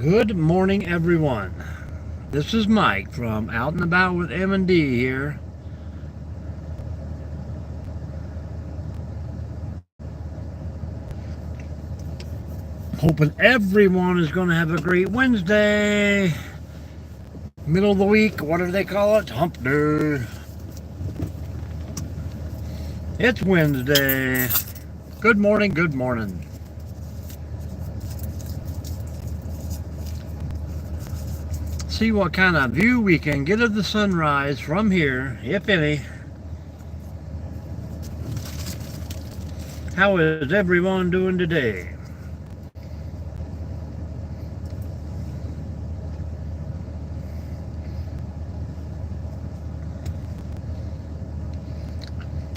Good morning, everyone. This is Mike from Out and About with M&D here. Hoping everyone is going to have a great Wednesday. Middle of the week, what do they call it? Hump day. It's Wednesday. Good morning, good morning. See what kind of view we can get of the sunrise from here, if any. How is everyone doing today?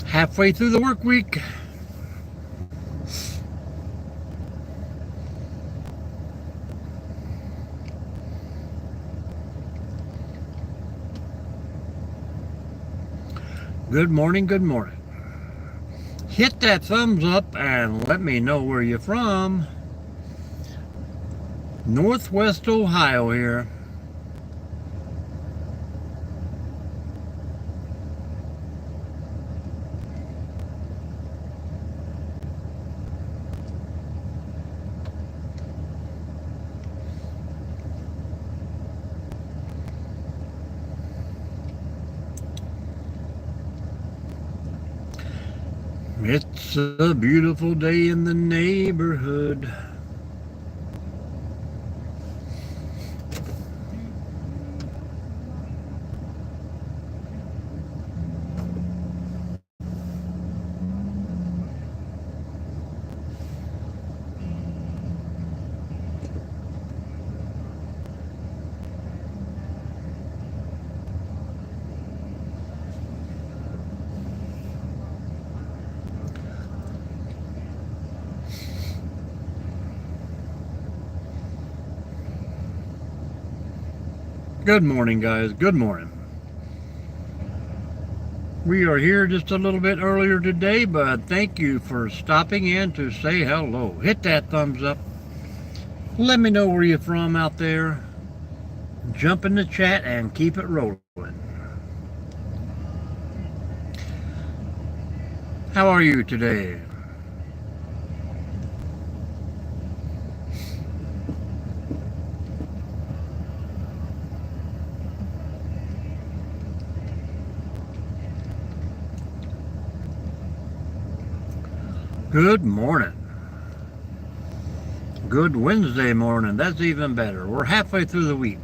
Halfway through the work week. Good morning, good morning. Hit that thumbs up and let me know where you're from. Northwest Ohio here. It's a beautiful day in the neighborhood. Good morning, guys. Good morning. We are here just a little bit earlier today, but thank you for stopping in to say hello. Hit that thumbs up. Let me know where you're from out there. Jump in the chat and keep it rolling. How are you today? Good morning. Good Wednesday morning. That's even better. We're halfway through the week.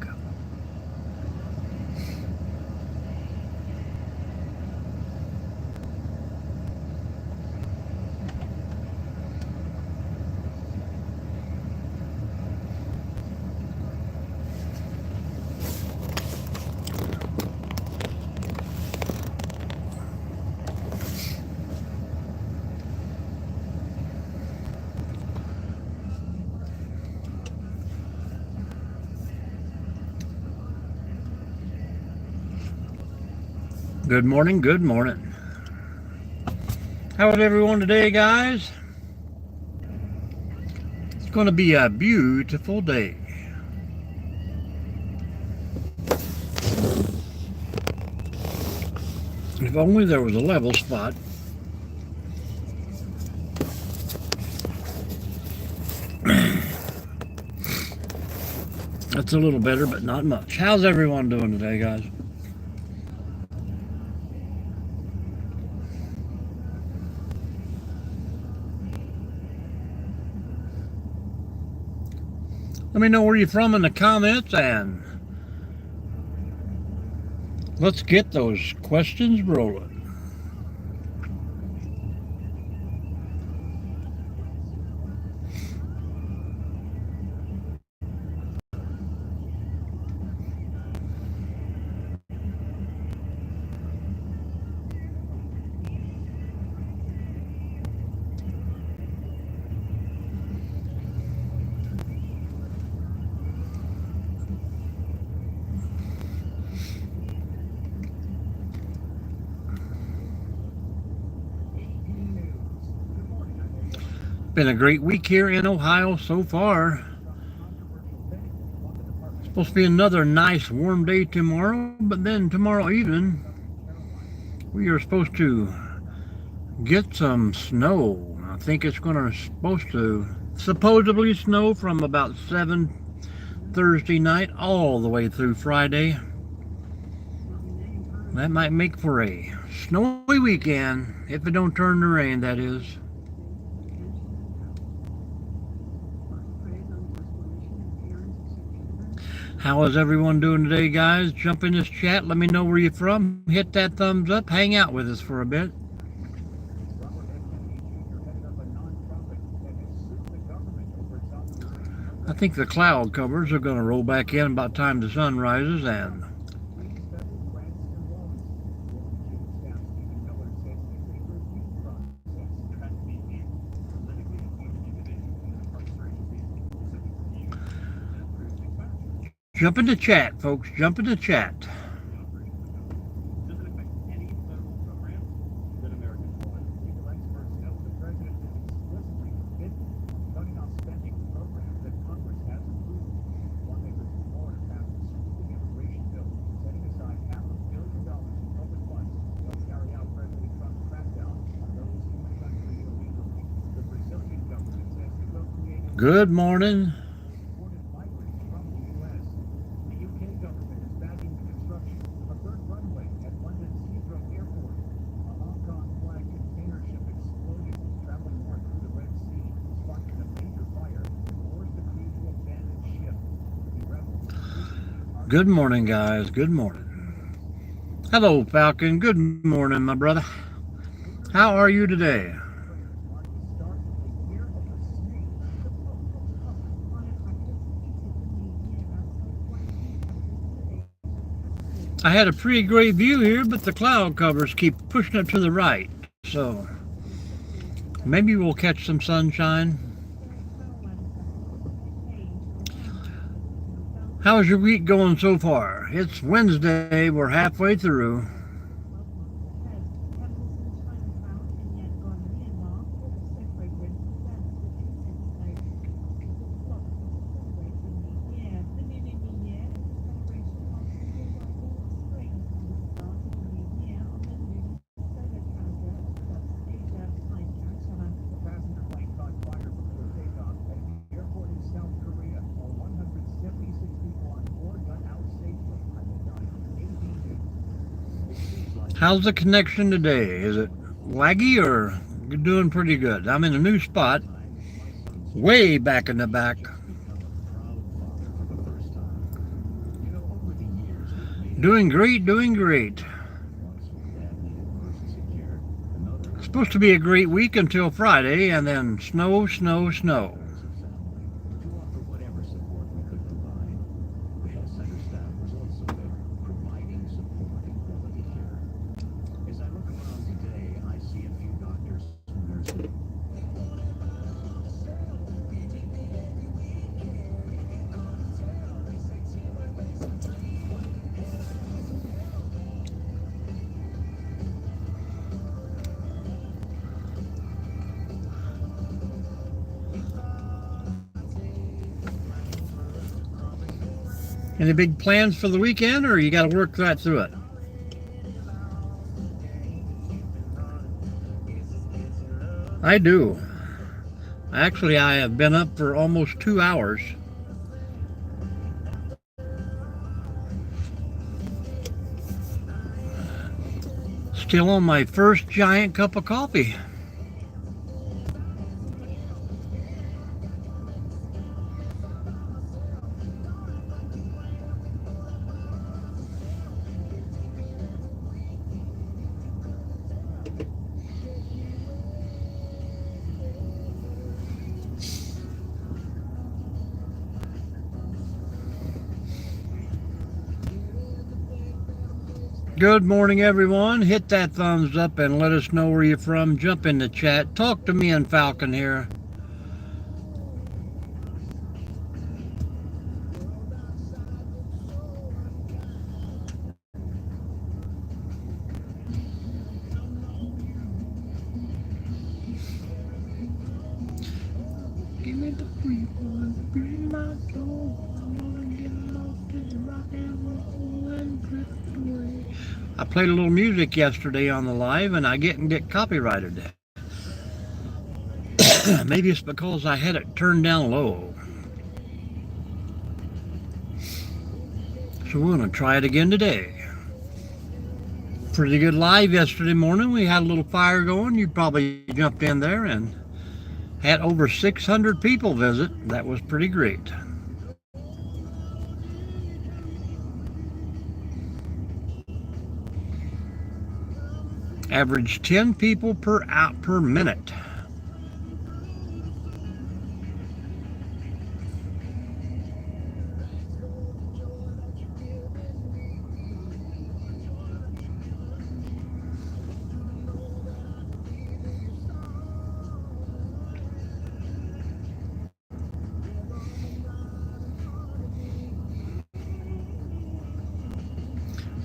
Good morning, good morning. How is everyone today, guys? It's going to be a beautiful day. If only there was a level spot. That's a little better, but not much. How's everyone doing today, guys? Let me know where you're from in the comments, and let's get those questions rolling. Been a great week here in Ohio so far. Supposed to be another nice warm day tomorrow, but then tomorrow evening we are supposed to get some snow. I think it's supposed to supposedly snow from about 7 Thursday night all the way through Friday. That might make for a snowy weekend, if it don't turn to rain, that is. How is everyone doing today, guys? Jump in this chat. Let me know where you're from. Hit that thumbs up. Hang out with us for a bit. I think the cloud covers are going to roll back in about time the sun rises, and jump in the chat, folks. Jump in the chat. Good morning. Good morning, guys. Good morning. Hello, Falcon. Good morning, my brother. How are you today? I had a pretty great view here, but the cloud covers keep pushing it to the right. So maybe we'll catch some sunshine. How's your week going so far? It's Wednesday. We're halfway through. How's the connection today? Is it laggy or you're doing pretty good? I'm in a new spot, way back in the back. Doing great, doing great. It's supposed to be a great week until Friday, and then snow, snow, snow. Any big plans for the weekend, or you got to work right through it? I do. Actually, I have been up for almost 2 hours. Still on my first giant cup of coffee. Good morning, everyone. Hit that thumbs up and let us know where you're from. Jump in the chat. Talk to me and Falcon here. Give me the free one, be my soul. I wanna get lost I played a little music yesterday on the live and I didn't get copyrighted. Maybe it's because I had it turned down low. So we're going to try it again today. Pretty good live yesterday morning. We had a little fire going. You probably jumped in there and had over 600 people visit. That was pretty great. Average 10 people per minute.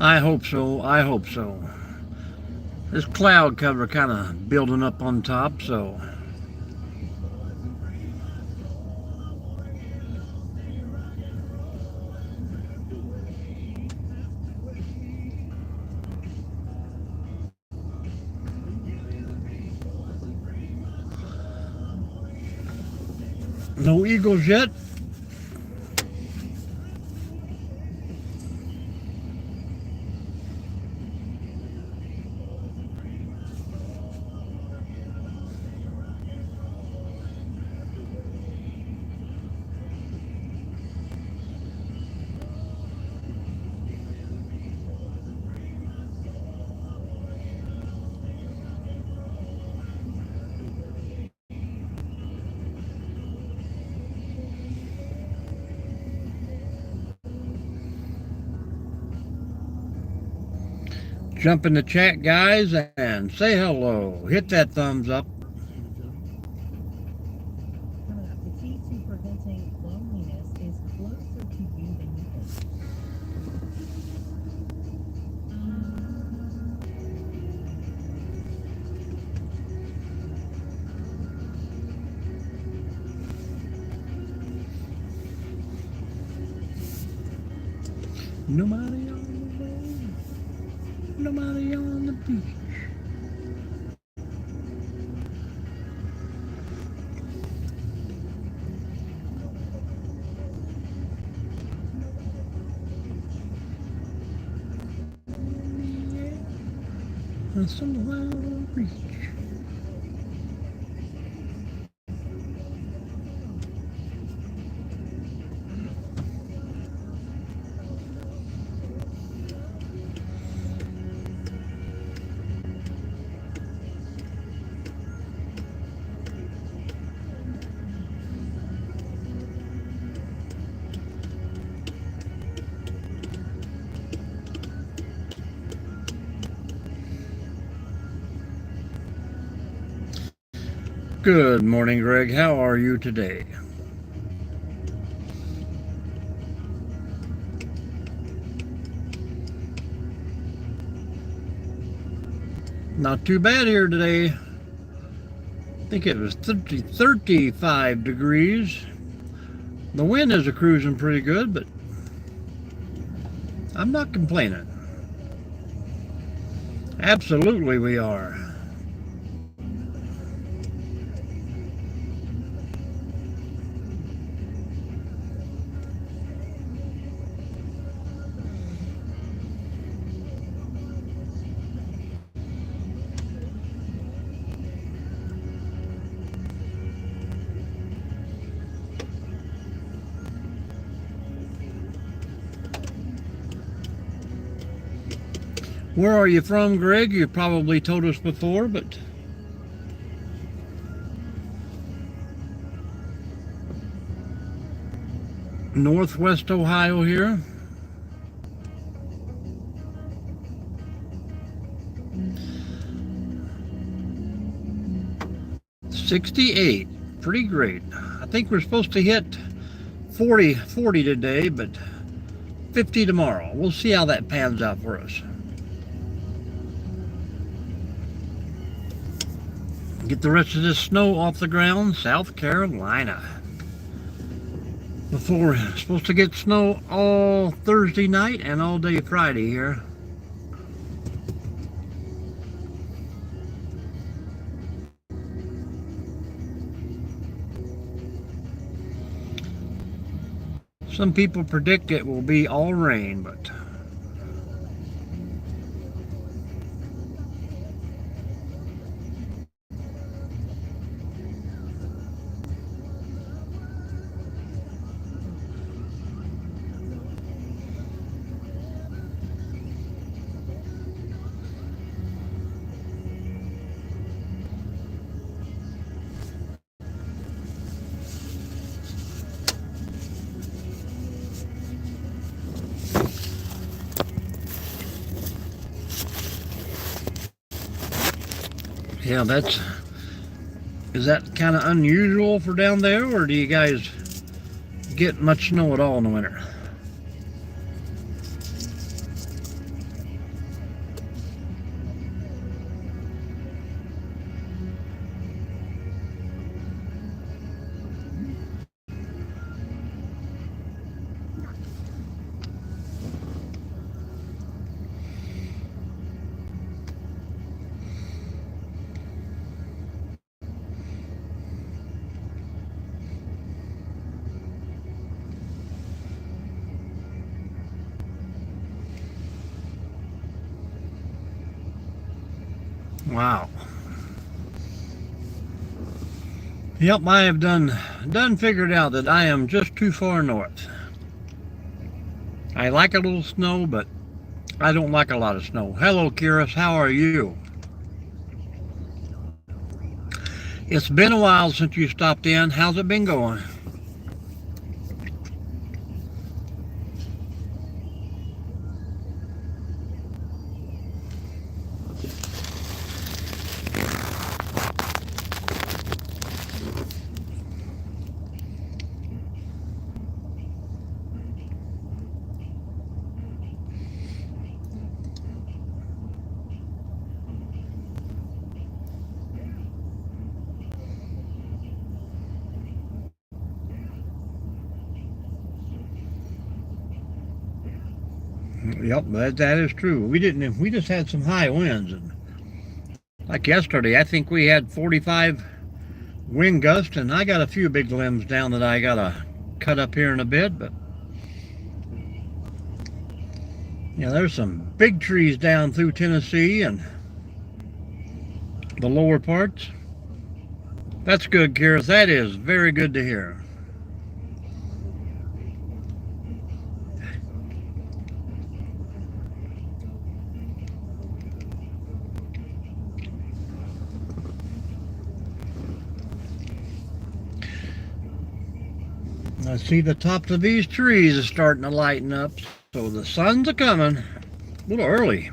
I hope so. I hope so. This cloud cover kind of building up on top, so no eagles yet. Jump in the chat, guys, and say hello. Hit that thumbs up. The key to preventing loneliness is closer to you than you think. Nobody on the road. Nobody on the beach. Somewhere on the beach. Good morning, Greg. How are you today? Not too bad here today. I think it was 35 degrees. The wind is cruising pretty good, but I'm not complaining. Absolutely we are. Where are you from, Greg? You probably told us before, but Northwest Ohio here. '68, pretty great. I think we're supposed to hit 40 today, but 50 tomorrow. We'll see how that pans out for us. Get the rest of this snow off the ground, South Carolina. Before, supposed to get snow all Thursday night and all day Friday here. Some people predict it will be all rain, but yeah, is that kind of unusual for down there, or do you guys get much snow at all in the winter? Wow. Yep, I have done figured out that I am just too far north. I like a little snow, but I don't like a lot of snow. Hello, Kiris. How are you? It's been a while since you stopped in. How's it been going? Yep, that is true. We just had some high winds, and like yesterday, I think we had 45 wind gusts, and I got a few big limbs down that I gotta cut up here in a bit, but yeah, there's some big trees down through Tennessee and the lower parts. That's good, Kiris. That is very good to hear. I see the tops of these trees are starting to lighten up, so the sun's a coming. A little early.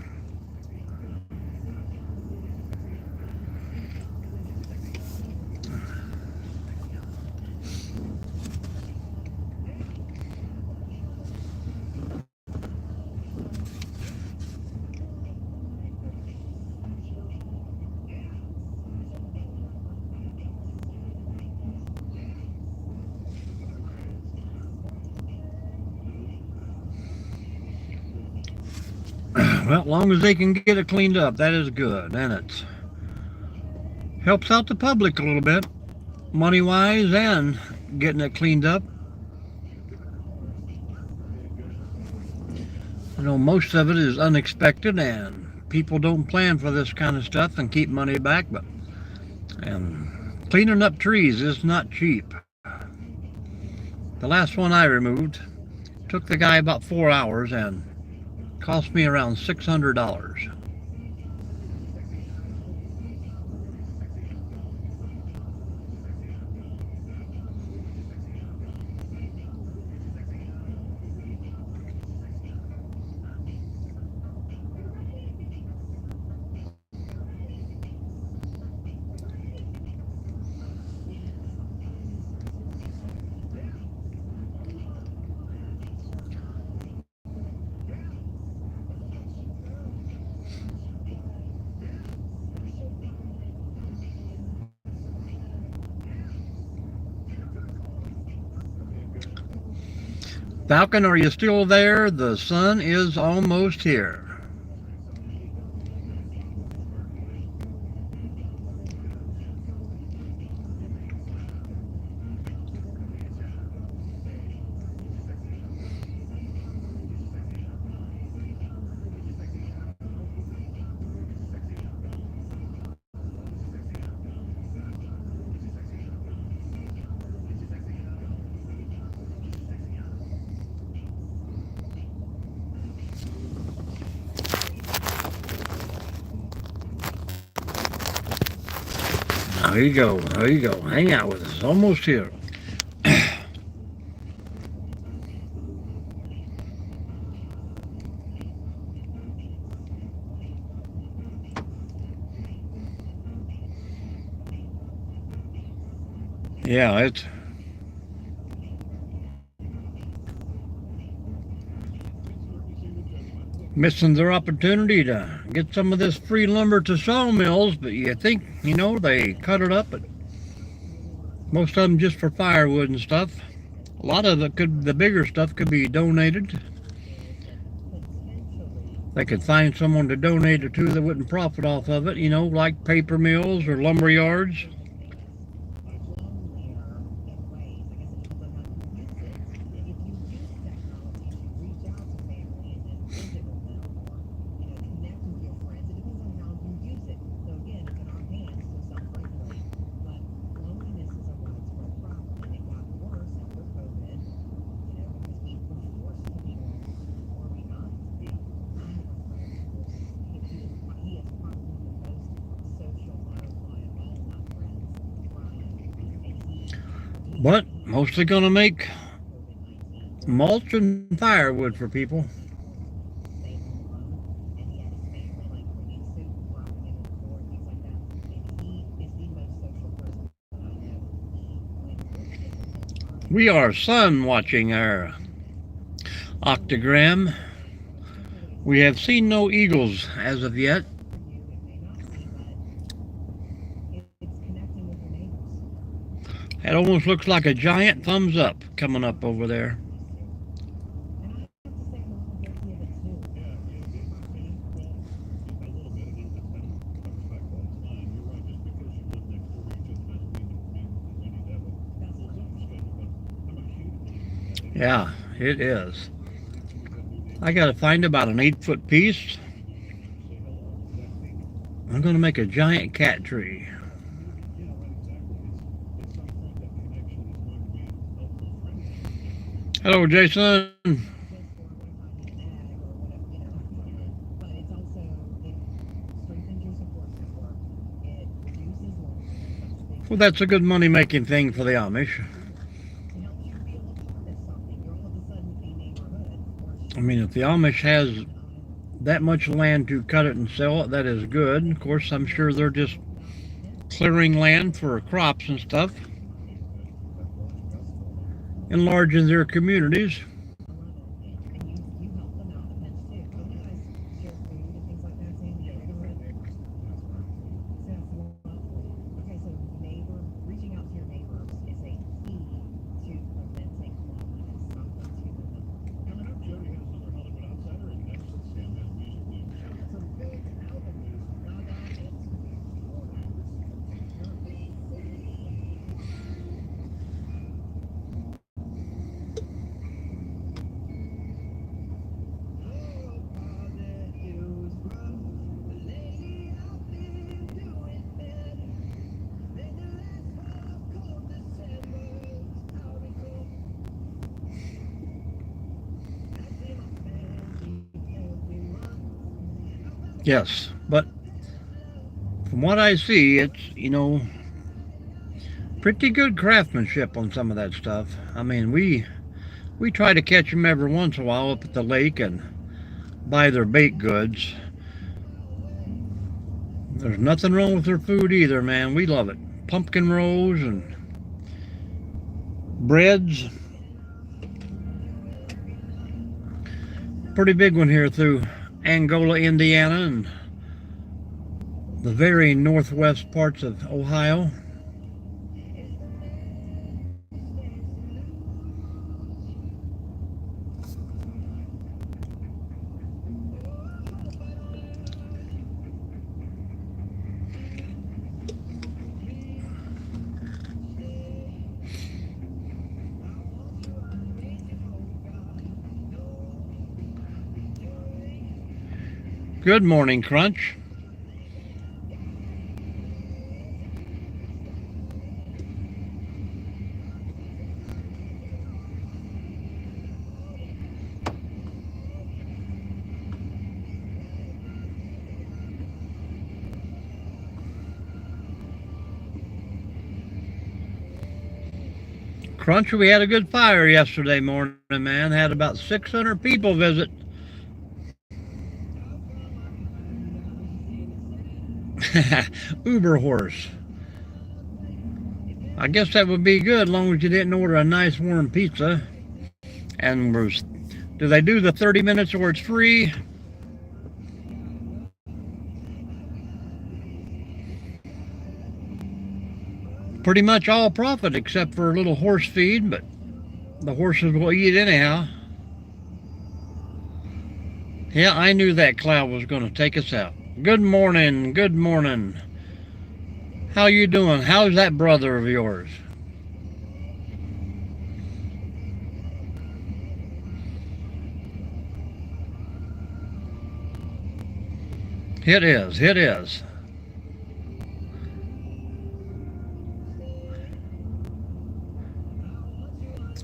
Well, as long as they can get it cleaned up, that is good, and it helps out the public a little bit, money-wise, and getting it cleaned up. You know, most of it is unexpected, and people don't plan for this kind of stuff and keep money back, but cleaning up trees is not cheap. The last one I removed took the guy about 4 hours and cost me around $600. Falcon, are you still there? The sun is almost here. There you go. There you go. Hang out with us. Almost here. Yeah, it's missing their opportunity to get some of this free lumber to sawmills, but you think, they cut it up, but most of them just for firewood and stuff. A lot of the bigger stuff could be donated. They could find someone to donate it to that wouldn't profit off of it, like paper mills or lumber yards. But mostly gonna make mulch and firewood for people. We are sun watching our octagram. We have seen no eagles as of yet. It almost looks like a giant thumbs up coming up over there. Yeah, it is. I gotta find about an 8-foot piece. I'm gonna make a giant cat tree. Hello, Jason. Well, that's a good money-making thing for the Amish. I mean, if the Amish has that much land to cut it and sell it, that is good. Of course, I'm sure they're just clearing land for crops and stuff, enlarging their communities. Yes, but from what I see, it's, pretty good craftsmanship on some of that stuff. I mean, we try to catch them every once in a while up at the lake and buy their baked goods. There's nothing wrong with their food either, man. We love it. Pumpkin rolls and breads. Pretty big one here through Angola, Indiana, and the very northwest parts of Ohio. Good morning, Crunch. Crunch, we had a good fire yesterday morning, man. Had about 600 people visit. Uber horse. I guess that would be good as long as you didn't order a nice warm pizza. And do they do the 30 minutes where it's free? Pretty much all profit except for a little horse feed, but the horses will eat anyhow. Yeah, I knew that cloud was going to take us out. Good morning, good morning. How you doing? How's that brother of yours? It is, it is.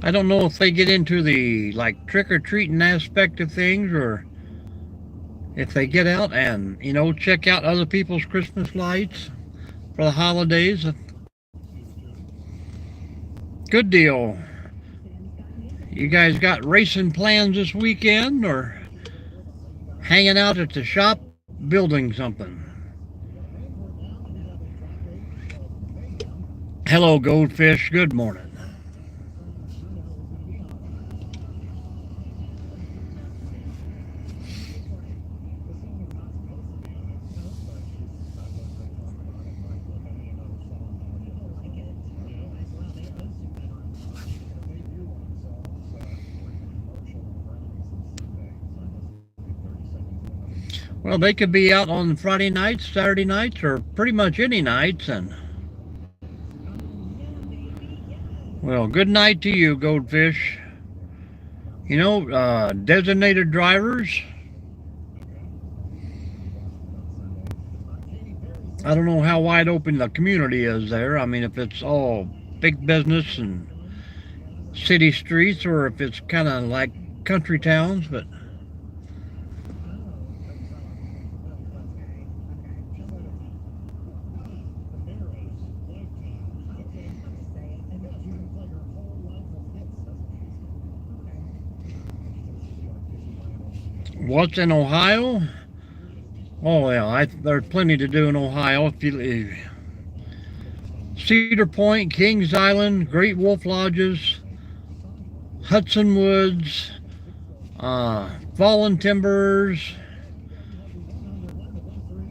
I don't know if they get into the like trick-or-treating aspect of things, or if they get out and, you know, check out other people's Christmas lights for the holidays. Good deal. You guys got racing plans this weekend, or hanging out at the shop building something? Hello, Goldfish. Good morning. Well, they could be out on Friday nights, Saturday nights, or pretty much any nights. And well, good night to you, Goldfish. You know, designated drivers, I don't know how wide open the community is there. I mean, if it's all big business and city streets, or if it's kind of like country towns, but what's in Ohio? Oh yeah, there's plenty to do in Ohio. If you Cedar Point, Kings Island, Great Wolf Lodges, Hudson Woods, Fallen Timbers.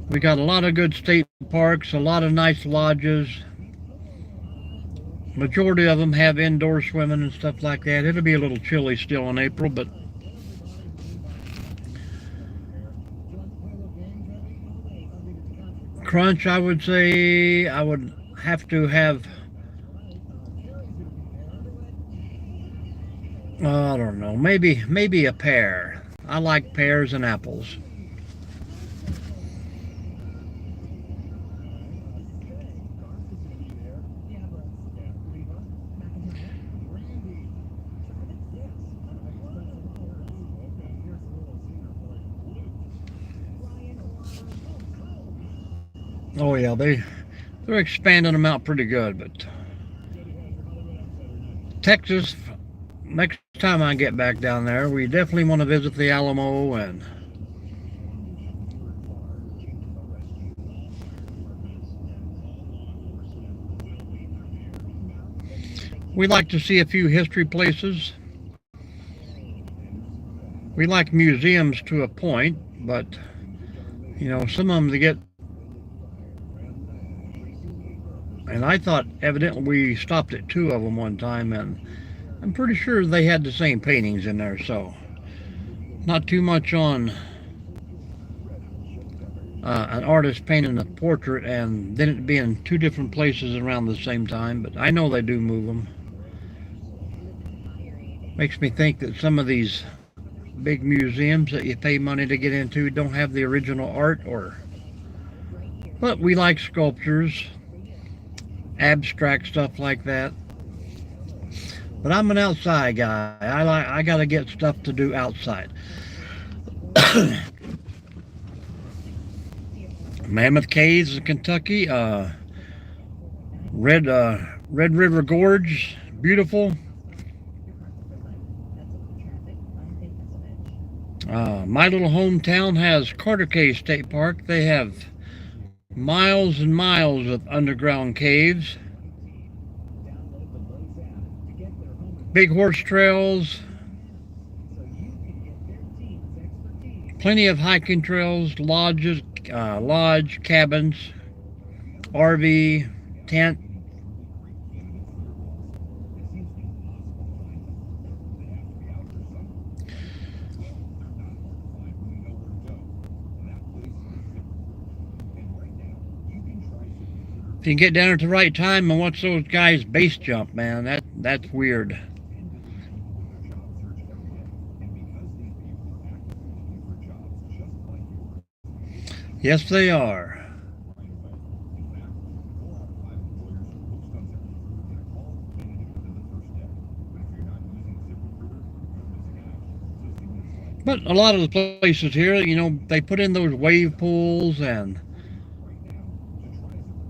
We got a lot of good state parks, a lot of nice lodges. Majority of them have indoor swimming and stuff like that. It'll be a little chilly still in April, but Crunch, I would say I would have to have, I don't know, maybe a pear. I like pears and apples. Oh yeah, they're expanding them out pretty good, but Texas, next time I get back down there, we definitely want to visit the Alamo, and we like to see a few history places. We like museums to a point, but you know, some of them they get. And I thought evidently we stopped at 2 of them one time, and I'm pretty sure they had the same paintings in there, so not too much on an artist painting a portrait and then it being 2 different places around the same time, but I know they do move them. Makes me think that some of these big museums that you pay money to get into don't have the original art, but we like sculptures, abstract stuff like that. But I'm an outside guy. I gotta get stuff to do outside. Mammoth Caves in Kentucky, Red River Gorge, beautiful. My little hometown has Carter Cave State Park. They have miles and miles of underground caves, big horse trails, plenty of hiking trails, lodges, lodge cabins, RV, tent. If you can get down at the right time and watch those guys base jump, man, that's weird. Yes, they are. But a lot of the places here, you know, they put in those wave pools, and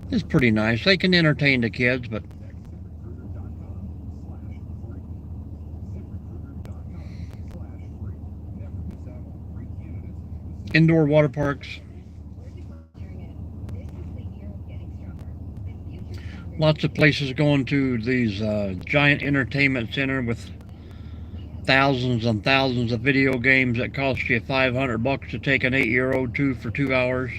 it's pretty nice. They can entertain the kids, but indoor water parks. Lots of places going to these giant entertainment center with thousands and thousands of video games that cost you $500 to take an 8-year-old to for 2 hours.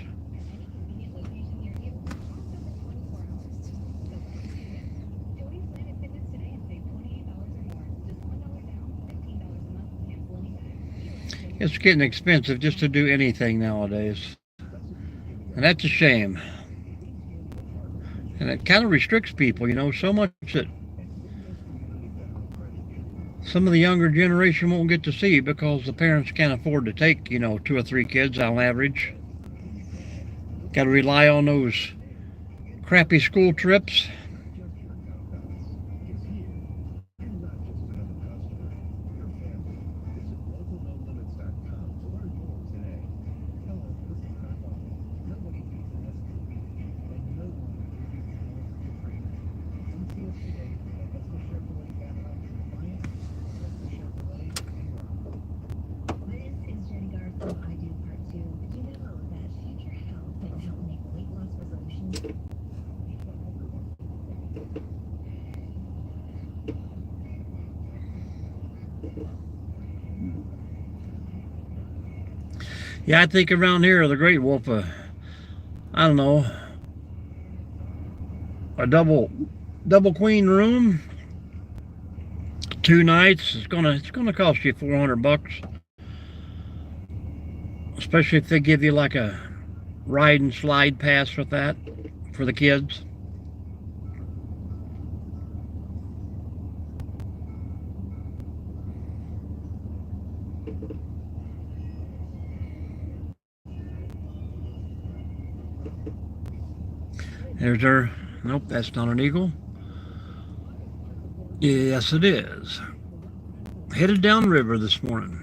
It's getting expensive just to do anything nowadays, and that's a shame. And it kind of restricts people, you know, so much that some of the younger generation won't get to see because the parents can't afford to take, you know, 2 or 3 kids on average. Got to rely on those crappy school trips. Yeah, I think around here the Great Wolf, I don't know, a double queen room, 2 nights. It's gonna cost you $400, especially if they give you like a ride and slide pass with that for the kids. There's our, nope, that's not an eagle. Yes, it is. Headed downriver this morning.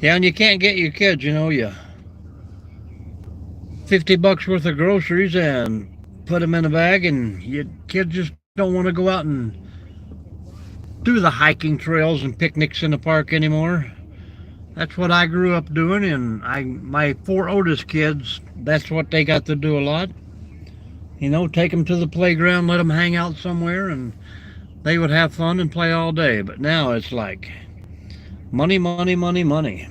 Yeah, and you can't get your kids, you know, you $50 worth of groceries and put them in a bag, and your kids just don't want to go out and do the hiking trails and picnics in the park anymore. That's what I grew up doing, and my 4 oldest kids, that's what they got to do a lot. You know, take them to the playground, let them hang out somewhere, and they would have fun and play all day. But now it's like money, money, money, money.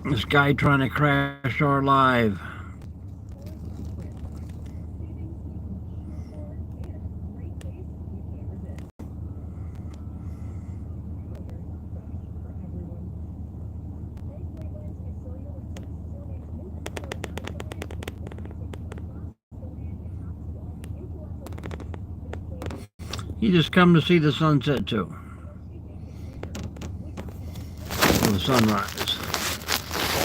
This guy trying to crash our live. He just come to see the sunset too. Or the sunrise.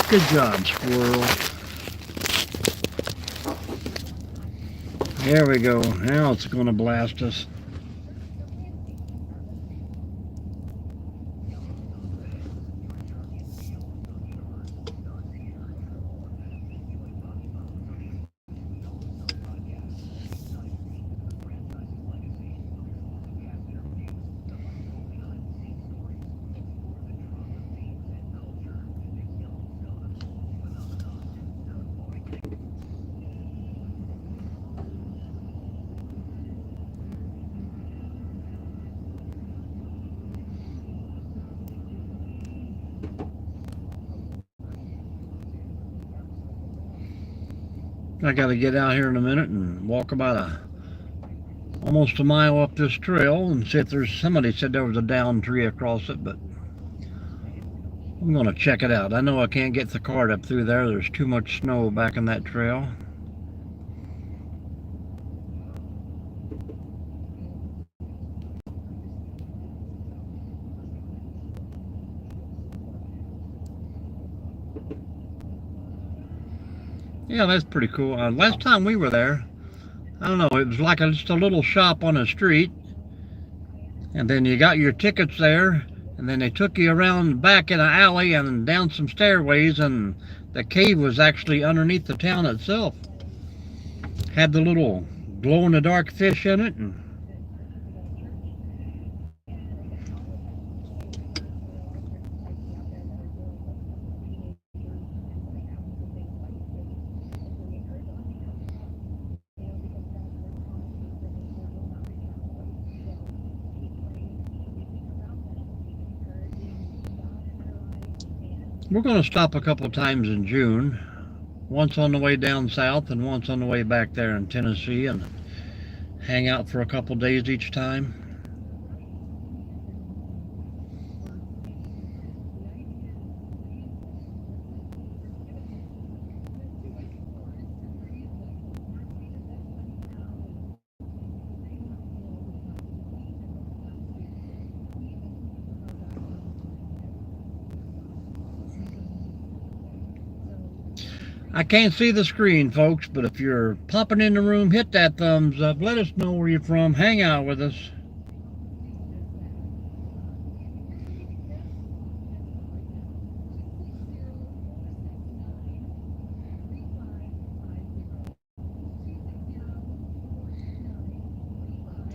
Good job, squirrel. There we go. Now it's going to blast us. I got to get out here in a minute and walk about almost a mile up this trail and see if there's, somebody said there was a downed tree across it, but I'm going to check it out. I know I can't get the cart up through there. There's too much snow back in that trail. Yeah, that's pretty cool. Last time we were there, I don't know, it was like just a little shop on the street. And then you got your tickets there. And then they took you around back in an alley and down some stairways. And the cave was actually underneath the town itself. Had the little glow-in-the-dark fish in it. And we're going to stop a couple of times in June. Once on the way down south and once on the way back there in Tennessee, and hang out for a couple days each time. I can't see the screen, folks, but if you're popping in the room, hit that thumbs up. Let us know where you're from. Hang out with us.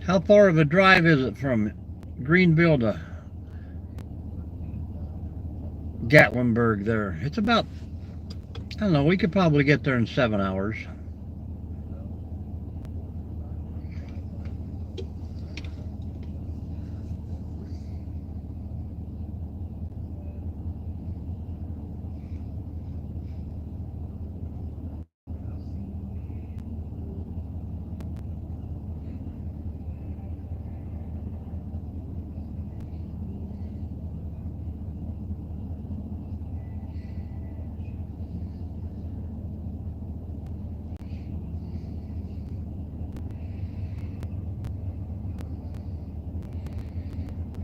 How far of a drive is it from Greenville to Gatlinburg there? It's about, I don't know, we could probably get there in 7 hours.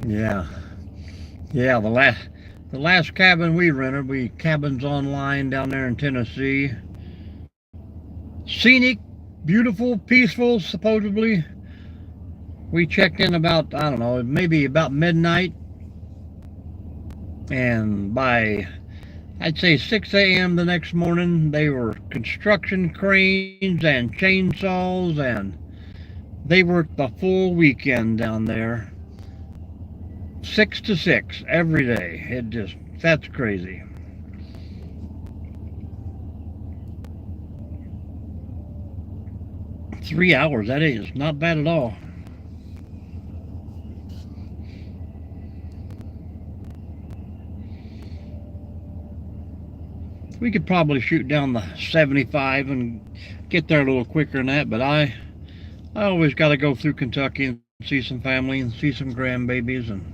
Yeah. Yeah, the last cabin we rented, we cabins online down there in Tennessee. Scenic, beautiful, peaceful, supposedly. We checked in about, I don't know, maybe about midnight. And by, I'd say 6 a.m. the next morning, they were construction cranes and chainsaws, and they worked the full weekend down there. 6 to 6 every day. It just, that's crazy. $3, that is not bad at all. We could probably shoot down the 75 and get there a little quicker than that, but I always got to go through Kentucky and see some family and see some grandbabies. And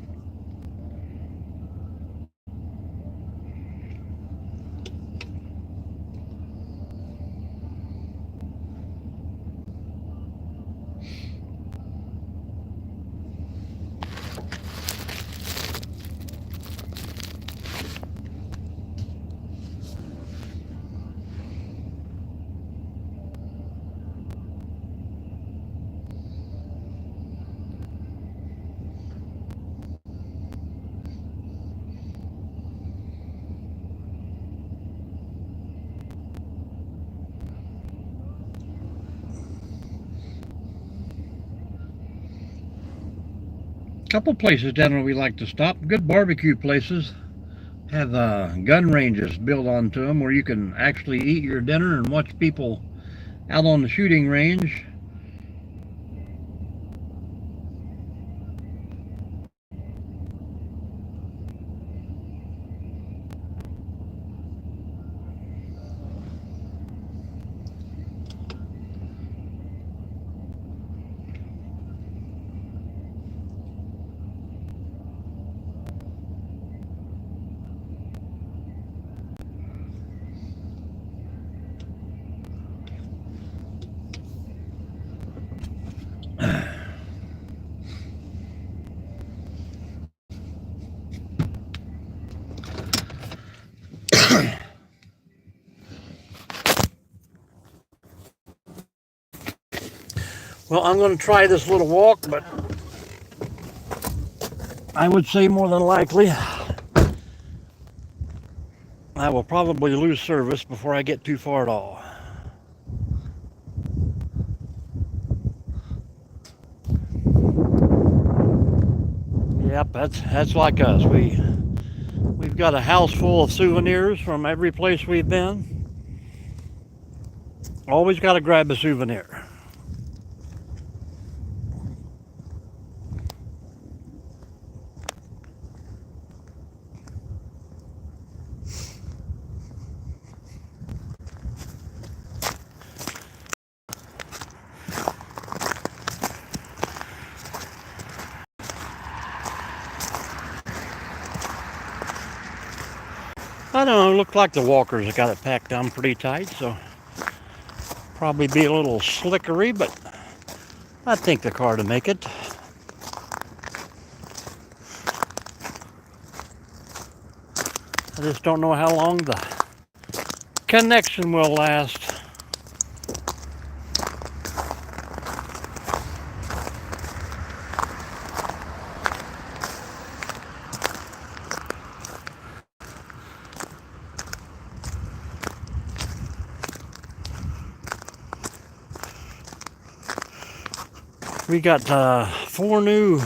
Couple places down where we like to stop. Good barbecue places have gun ranges built onto them where you can actually eat your dinner and watch people out on the shooting range. Well, I'm going to try this little walk, but I would say more than likely I will probably lose service before I get too far at all. Yep, that's like us. We've got a house full of souvenirs from every place we've been. Always got to grab a souvenir. I don't know, it looked like the walkers have got it packed down pretty tight, so probably be a little slickery, but I think the car to make it. I just don't know how long the connection will last. We got 4 new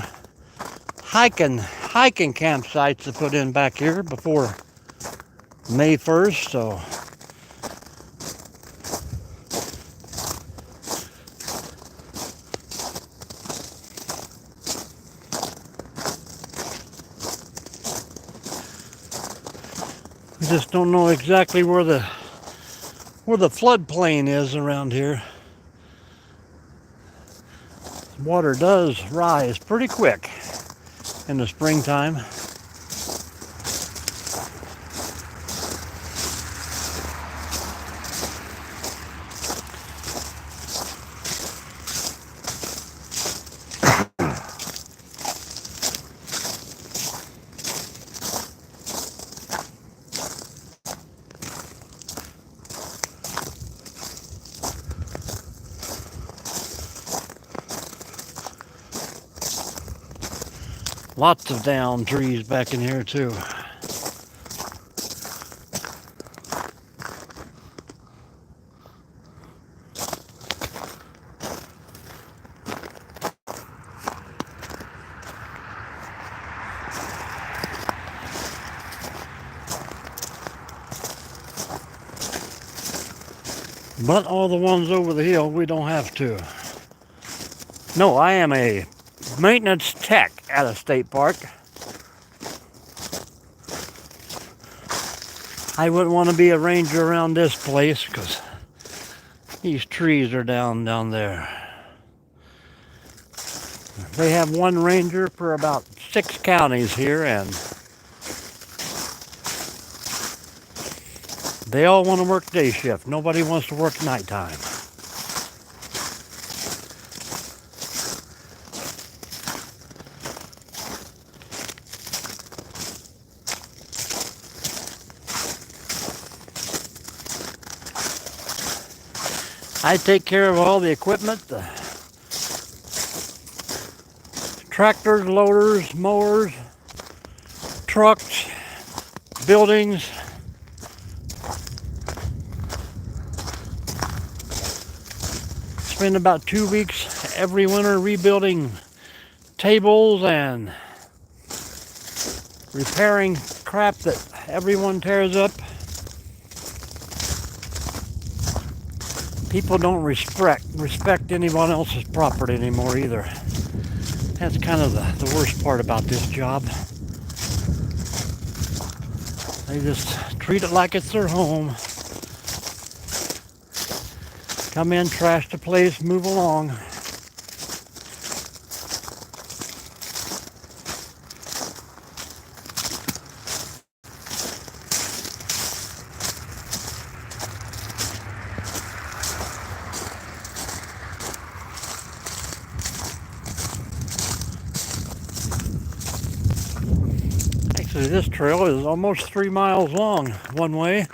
hiking campsites to put in back here before May 1st, so we just don't know exactly where the floodplain is around here. Water does rise pretty quick in the springtime. Lots of down trees back in here too. But all the ones over the hill, we don't have to. No, I am a maintenance tech at a state park. I wouldn't want to be a ranger around this place because these trees are down there. They have one ranger for about 6 counties here, and they all want to work day shift. Nobody wants to work nighttime. I take care of all the equipment, the tractors, loaders, mowers, trucks, buildings. Spend about 2 weeks every winter rebuilding tables and repairing crap that everyone tears up. People don't respect anyone else's property anymore either. That's kind of the worst part about this job. They just treat it like it's their home. Come in, trash the place, move along. Actually, this trail is almost 3 miles long one way.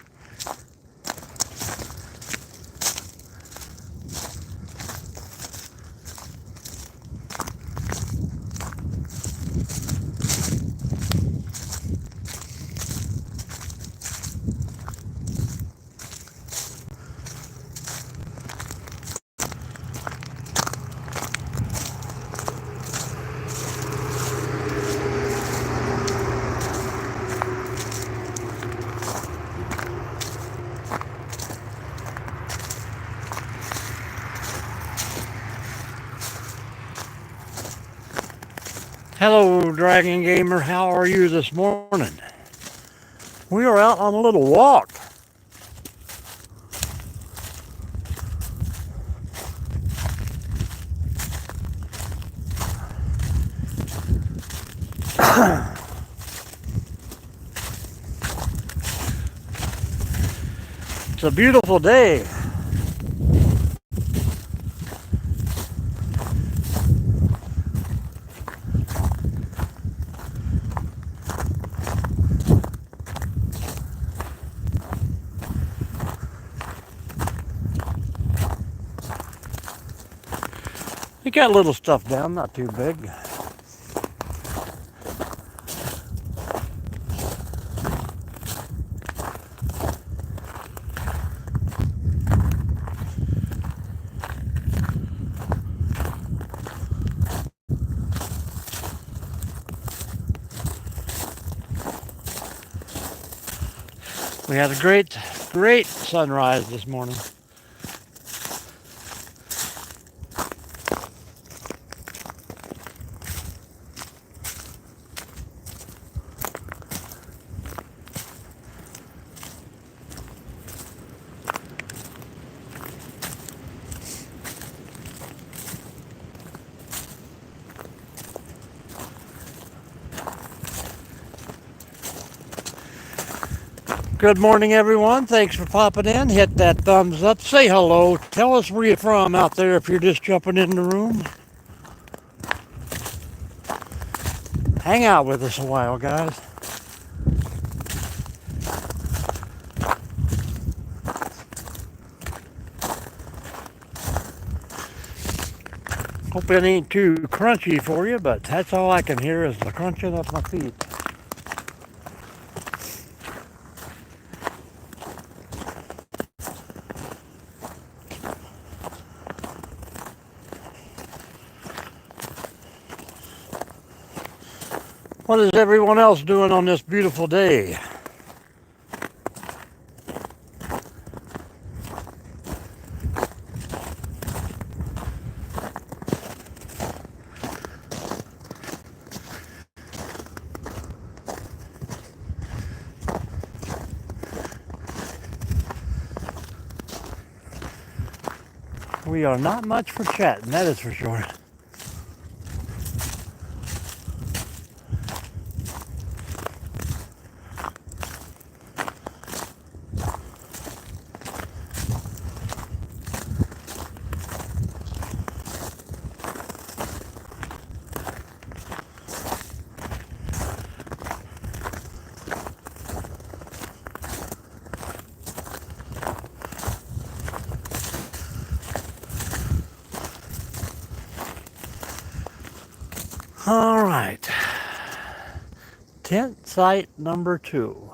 Hello, Dragon Gamer. How are you this morning? We are out on a little walk. It's a beautiful day. We got little stuff down, not too big. We had a great sunrise this morning. Good morning, everyone. Thanks for popping in. Hit that thumbs up. Say hello. Tell us where you're from out there if you're just jumping in the room. Hang out with us a while, guys. Hope it ain't too crunchy for you, but that's all I can hear is the crunching of my feet. What is everyone else doing on this beautiful day? We are not much for chatting, that is for sure. All right, tent site number 2.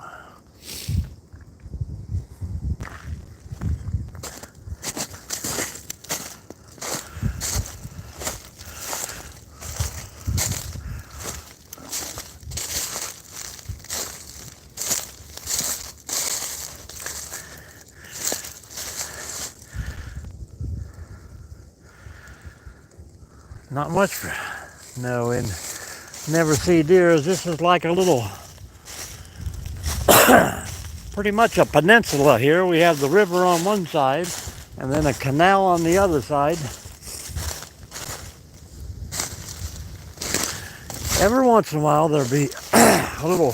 Not much for, no, and never see deer. This is like a little, pretty much a peninsula here. We have the river on one side and then a canal on the other side. Every once in a while there'll be a little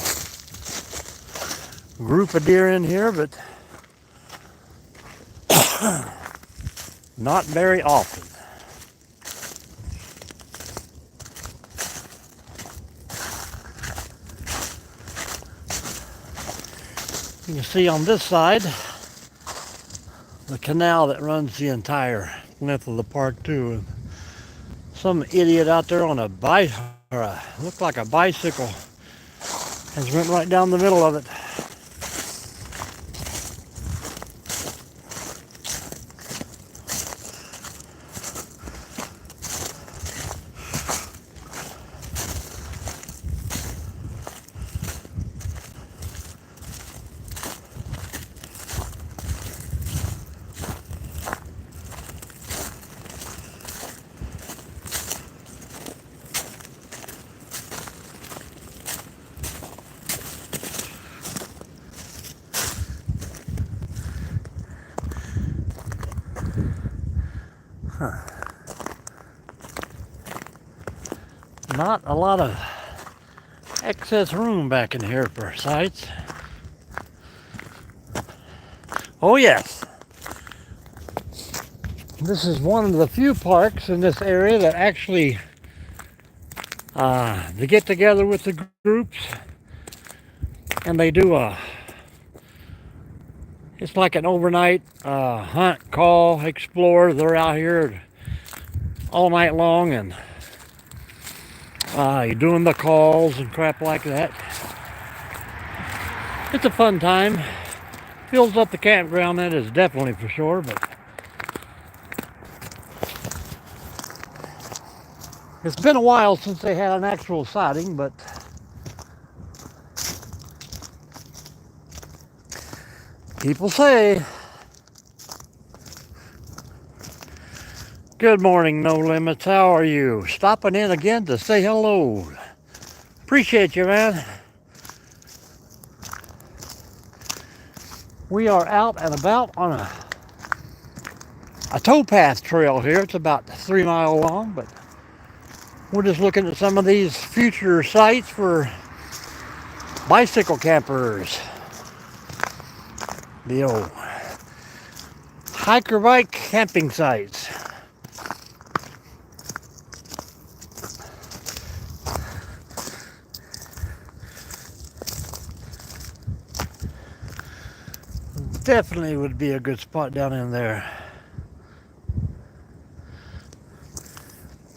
group of deer in here, but not very often. You can see on this side the canal that runs the entire length of the park too. Some idiot out there on a bike, or looked like a bicycle, has went right down the middle of it. Not a lot of excess room back in here for sites. Oh yes, this is one of the few parks in this area that actually they get together with the groups and they do it's like an overnight hunt, call, explore. They're out here all night long and you're doing the calls and crap like that. It's a fun time. Fills up the campground, that is definitely for sure, but it's been a while since they had an actual sighting, but people say. Good morning, No Limits. How are you? Stopping in again to say hello. Appreciate you, man. We are out and about on a towpath trail here. It's about 3 miles long, but we're just looking at some of these future sites for bicycle campers. The old hiker bike camping sites. Definitely would be a good spot down in there.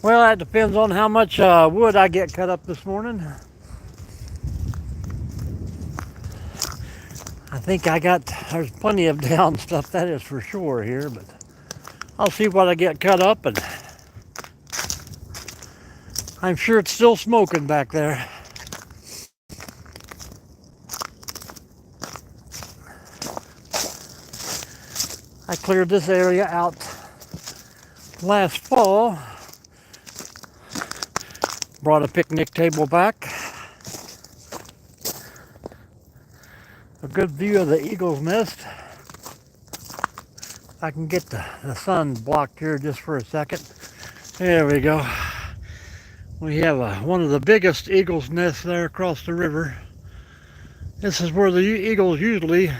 Well, that depends on how much wood I get cut up this morning. I think there's plenty of down stuff, that is for sure here, but I'll see what I get cut up, and I'm sure it's still smoking back there. I cleared this area out last fall. Brought a picnic table back. A good view of the eagle's nest. I can get the sun blocked here just for a second. There we go. We have one of the biggest eagle's nests there across the river. This is where the eagles usually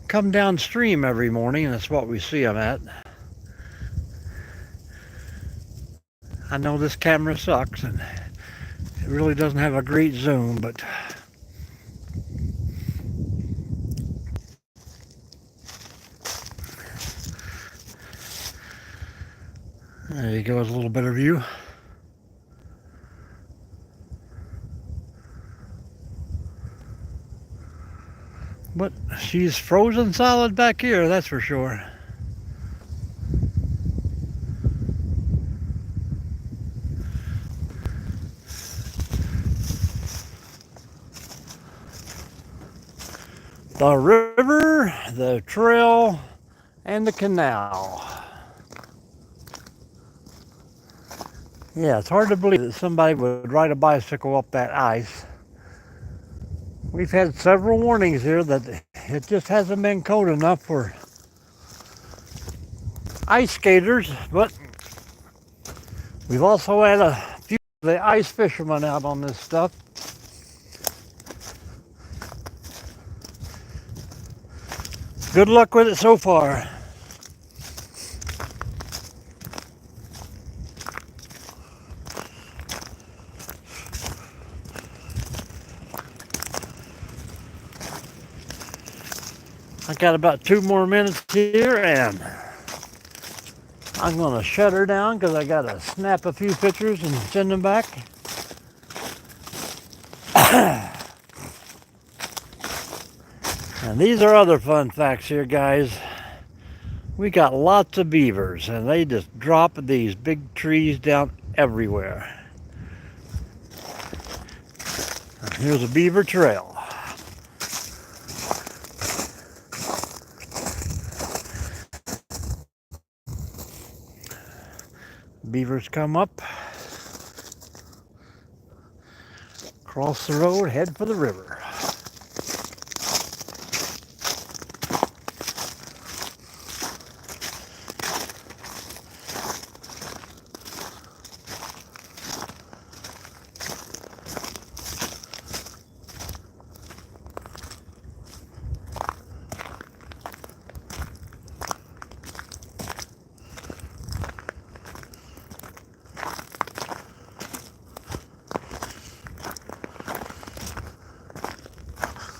come downstream every morning, and that's what we see them at. I know this camera sucks and it really doesn't have a great zoom, but there you go, a little better view. But she's frozen solid back here, that's for sure. The river, the trail, and the canal. Yeah, it's hard to believe that somebody would ride a bicycle up that ice. We've had several warnings here that it just hasn't been cold enough for ice skaters, but we've also had a few of the ice fishermen out on this stuff. Good luck with it so far. I got about 2 more minutes here and I'm gonna shut her down because I gotta snap a few pictures and send them back. And these are other fun facts here, guys. We got lots of beavers and they just drop these big trees down everywhere. Here's a beaver trail. Beavers come up, cross the road, head for the river.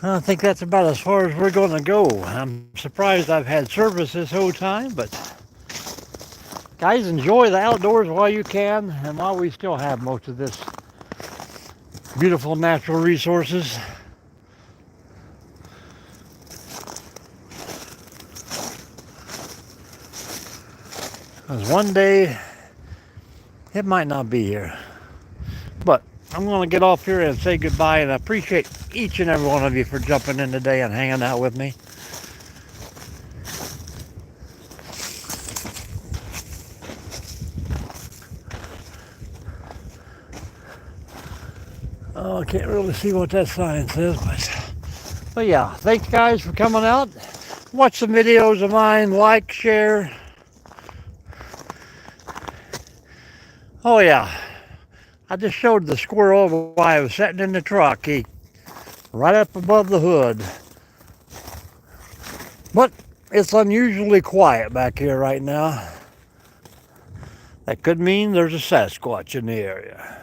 I think that's about as far as we're going to go. I'm surprised I've had service this whole time, but guys, enjoy the outdoors while you can and while we still have most of this beautiful natural resources. Because one day it might not be here. But I'm going to get off here and say goodbye, and I appreciate each and every one of you for jumping in today and hanging out with me. Oh, I can't really see what that sign says, but yeah, thanks guys for coming out. Watch some videos of mine, like, share. Oh yeah, I just showed the squirrel while I was sitting in the truck. He right up above the hood. But it's unusually quiet back here right now. That could mean there's a Sasquatch in the area.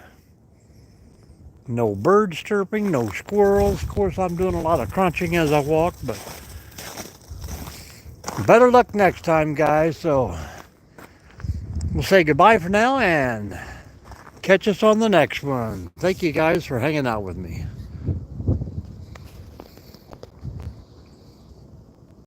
No birds chirping, no squirrels. Of course, I'm doing a lot of crunching as I walk, but better luck next time, guys. So we'll say goodbye for now and catch us on the next one. Thank you guys for hanging out with me.